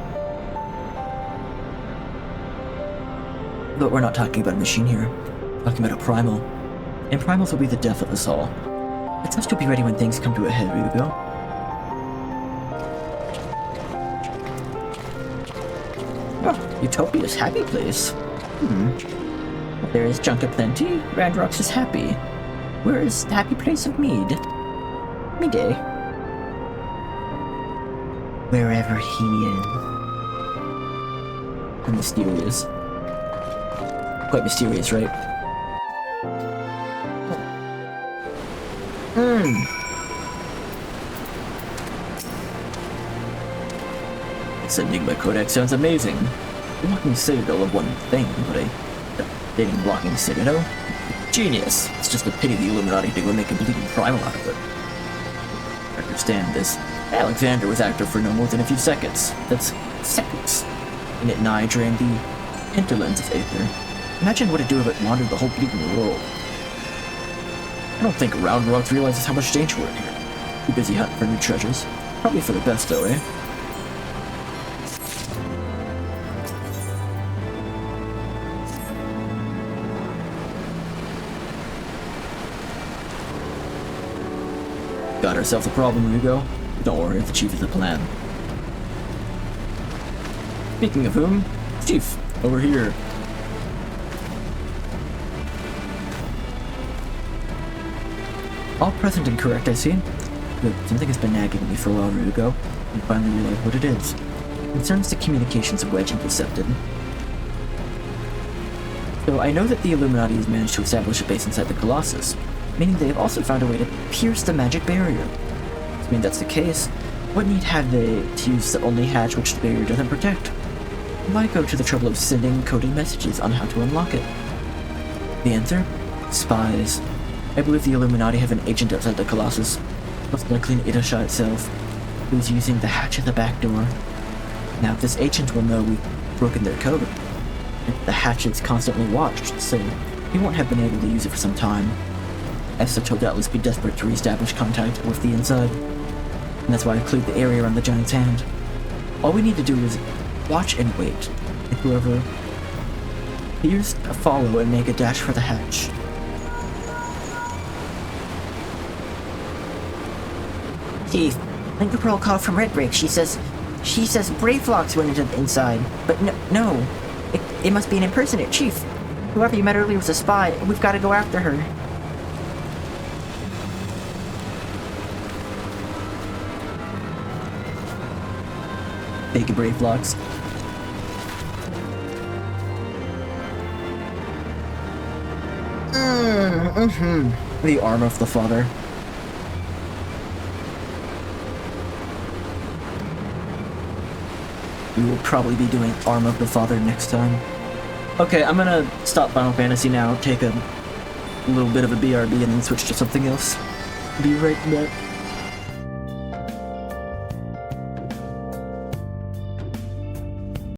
But we're not talking about a machine here. We're talking about a primal. And primals will be the death of us all. It's best to be ready when things come to a head, Ryugo. Oh, Utopia's happy place. There is junk aplenty. Randrox is happy. Where is the happy place of Mead? Midday. Wherever he is. And mysterious. Quite mysterious, right? This Enigma Codex sounds amazing. The Walking Citadel of one thing, but a dating Walking Citadel? Genius! It's just a pity the Illuminati didn't make a bleeding primal out of it. I understand this. Alexander was active for no more than a few seconds. That's seconds. And it nigh drained the hinterlands of Aether. Imagine what it'd do if it wandered the whole bleeding world. I don't think Roundrocks realizes how much danger we're in here. Too busy hunting for new treasures. Probably for the best, though, eh? Got ourselves a problem, Ryugo. Don't worry, the Chief is the plan. Speaking of whom, Chief, over here. All present and correct, I see. Good, something has been nagging at me for a while, Ryugo, and finally realized what it is. It concerns the communications of Wedge intercepted. So I know that the Illuminati has managed to establish a base inside the Colossus, meaning they have also found a way to pierce the magic barrier. I mean, that's the case. What need have they to use the only hatch which the barrier doesn't protect? Why go to the trouble of sending coded messages on how to unlock it? The answer? Spies. I believe the Illuminati have an agent outside the Colossus, most likely in Idasha itself, who's using the hatch at the back door. Now, this agent will know we've broken their code. The hatch is constantly watched, so he won't have been able to use it for some time. As such, he'll doubtless be desperate to re-establish contact with the inside. And that's why I cleared the area around the giant's hand. All we need to do is watch and wait, and whoever appears to follow and make a dash for the hatch. Chief, Linker Pearl called from Redbrick. She says Brayflox went into the inside. But no. It must be an impersonator, Chief. Whoever you met earlier was a spy, and we've got to go after her. Take a brave blocks. The arm of the father. We will probably be doing Arm of the Father next time. Okay, I'm gonna stop Final Fantasy now, take a little bit of a BRB, and then switch to something else. Be right back.